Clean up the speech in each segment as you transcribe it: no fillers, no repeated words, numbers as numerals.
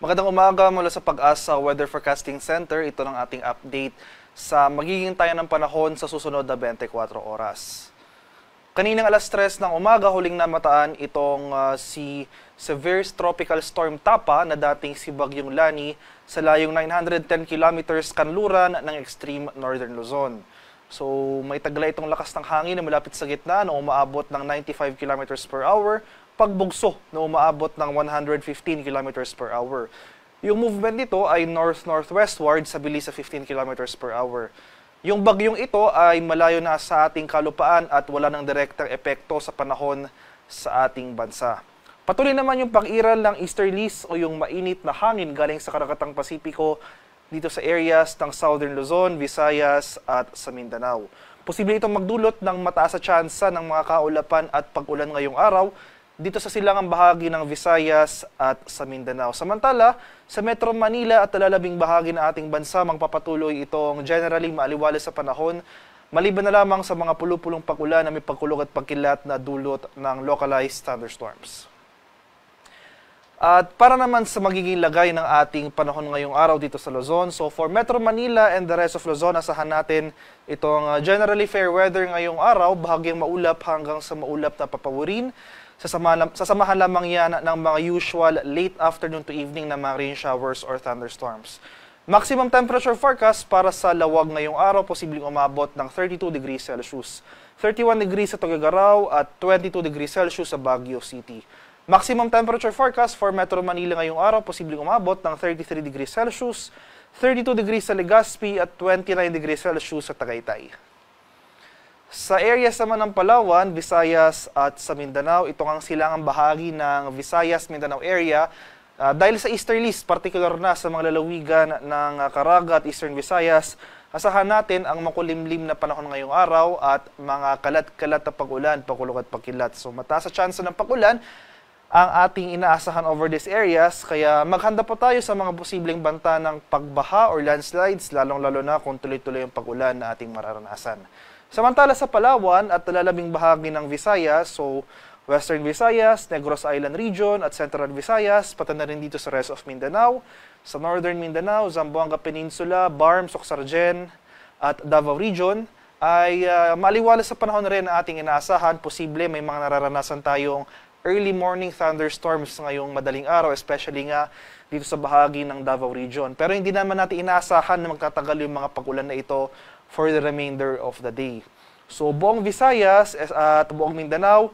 Magandang umaga mula sa Pag-asa Weather Forecasting Center. Ito ng ating update sa magiging tayo ng panahon sa susunod na 24 oras. Kaninang alas 3 ng umaga, huling namataan itong si Severe Tropical Storm Tapa na dating si Bagyong Lani sa layong 910 kilometers kanluran ng extreme northern Luzon. So may tagla itong lakas ng hangin na malapit sa gitna na umaabot ng 95 kilometers per hour, pagbugso na umaabot ng 115 kilometers per hour. Yung movement nito ay north-northwestward sa bilis sa 15 kilometers per hour. Yung bagyong ito ay malayo na sa ating kalupaan at wala ng direktang epekto sa panahon sa ating bansa. Patuloy naman yung pag-iral ng easterlies o yung mainit na hangin galing sa Karagatang Pasipiko dito sa areas ng Southern Luzon, Visayas at sa Mindanao. Posible itong magdulot ng mataas na tsansa ng mga kaulapan at pag-ulan ngayong araw dito sa silangang bahagi ng Visayas at sa Mindanao. Samantala, sa Metro Manila at talalabing bahagi ng ating bansa, magpapatuloy itong generally maaliwalas sa panahon, maliban na lamang sa mga pulupulong pag-ulan na may pagkulog at pagkilat na dulot ng localized thunderstorms. At para naman sa magiging lagay ng ating panahon ngayong araw dito sa Luzon, so for Metro Manila and the rest of Luzon, asahan natin itong generally fair weather ngayong araw, bahagyang maulap hanggang sa maulap na papawirin. Sasamahan lamang yan ng mga usual late afternoon to evening na mga rain showers or thunderstorms. Maximum temperature forecast para sa Lawag ngayong araw, posibleng umabot ng 32 degrees Celsius. 31 degrees sa Tuguegarao at 22 degrees Celsius sa Baguio City. Maximum temperature forecast for Metro Manila ngayong araw, posibleng umabot ng 33 degrees Celsius, 32 degrees sa Legazpi at 29 degrees Celsius sa Tagaytay. Sa areas naman ng Palawan, Visayas at sa Mindanao, ito ang silangang bahagi ng Visayas-Mindanao area. Dahil sa easterlies, particular na sa mga lalawigan ng Caraga at Eastern Visayas, asahan natin ang makulimlim na panahon ngayong araw at mga kalat-kalat na pag-ulan, pagkulog at pagkilat. So mataas sa tsansa ng pag-ulan ang ating inaasahan over these areas, kaya maghanda po tayo sa mga posibleng banta ng pagbaha or landslides, lalong-lalo na kung tuloy-tuloy ang pag-ulan na ating mararanasan. Samantala sa Palawan at talalabing bahagi ng Visayas, so Western Visayas, Negros Island Region at Central Visayas, pati na rin dito sa rest of Mindanao, sa Northern Mindanao, Zamboanga Peninsula, Barm, Socsargen at Davao Region, ay maliwalas sa panahon rin na ating inaasahan. Posible may mga nararanasan tayong early morning thunderstorms ngayong madaling araw, especially nga dito sa bahagi ng Davao Region. Pero hindi naman natin inaasahan na magtatagal yung mga pag-ulan na ito for the remainder of the day. So buong Visayas at buong Mindanao,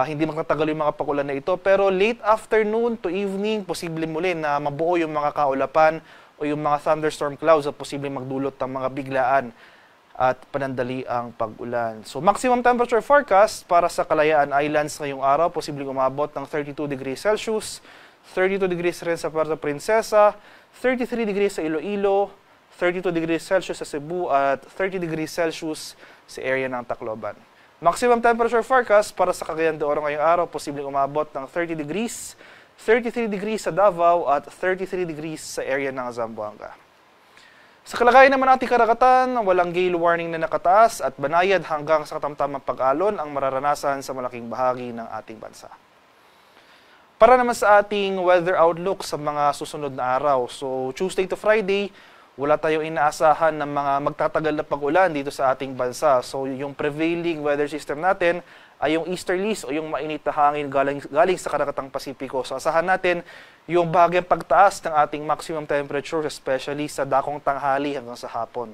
hindi magtatagal yung mga pag-ulan na ito, pero late afternoon to evening, posible muli na mabuo yung mga kaulapan o yung mga thunderstorm clouds at posible magdulot ng mga biglaan at panandali ang pag-ulan. So maximum temperature forecast para sa Kalayaan Islands ngayong araw, posibleng umabot ng 32 degrees Celsius, 32 degrees rin sa Puerto Princesa, 33 degrees sa Iloilo, 32 degrees Celsius sa Cebu at 30 degrees Celsius sa area ng Tacloban. Maximum temperature forecast para sa Cagayan de Oro ngayong araw, posibleng umabot ng 30 degrees, 33 degrees sa Davao at 33 degrees sa area ng Zamboanga. Sa kalagayan naman ating karagatan, walang gale warning na nakataas at banayad hanggang sa katamtamang pag-alon ang mararanasan sa malaking bahagi ng ating bansa. Para naman sa ating weather outlook sa mga susunod na araw, so Tuesday to Friday, wala tayong inaasahan ng mga magtatagal na pag-ulan dito sa ating bansa. So yung prevailing weather system natin ay yung easterlies o yung mainit na hangin galing sa Karagatang Pasipiko. So asahan natin yung bahagyang pagtaas ng ating maximum temperature, especially sa dakong tanghali hanggang sa hapon.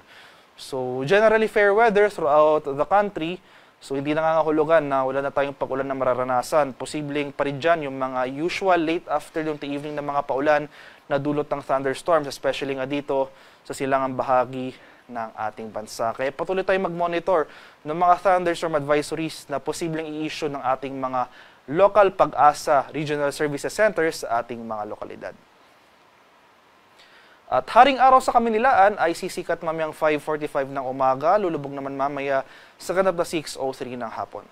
So generally fair weather throughout the country. So hindi nangangahulugan na wala na tayong pag-ulan na mararanasan. Posibleng pa rin dyan yung mga usual late afternoon to evening na mga paulan na dulot ng thunderstorms, especially nga dito sa silangang bahagi ng ating bansa. Kaya patuloy tayong mag-monitor ng mga thunderstorm advisories na posibleng i-issue ng ating mga local Pag-asa Regional Services Centers sa ating mga lokalidad. At haring araw sa Kaminilaan ay sisikat mamayang 5:45 ng umaga, lulubog naman mamaya sa ganap na 6:03 ng hapon.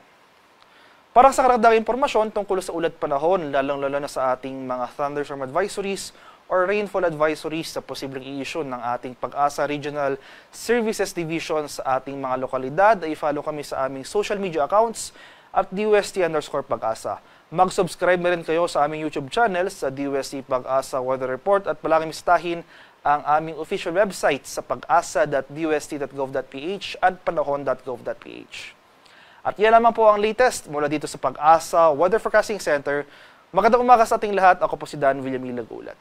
Para sa karagdagang impormasyon tungkol sa ulat panahon, lalong-lalo na sa ating mga thunderstorm advisories or rainfall advisories sa posibleng i-issue ng ating Pag-asa Regional Services Division sa ating mga lokalidad, ay follow kami sa aming social media accounts at DUST_Pag-asa. Mag-subscribe na rin kayo sa aming YouTube channel sa DUST Pag-asa Weather Report at palaging bisitahin ang aming official website sa pag-asa.dust.gov.ph at panahon.gov.ph. At yan naman po ang latest mula dito sa Pag-asa Weather Forecasting Center. Magandang umaga sa ating lahat. Ako po si Dan Villamil Lagulat.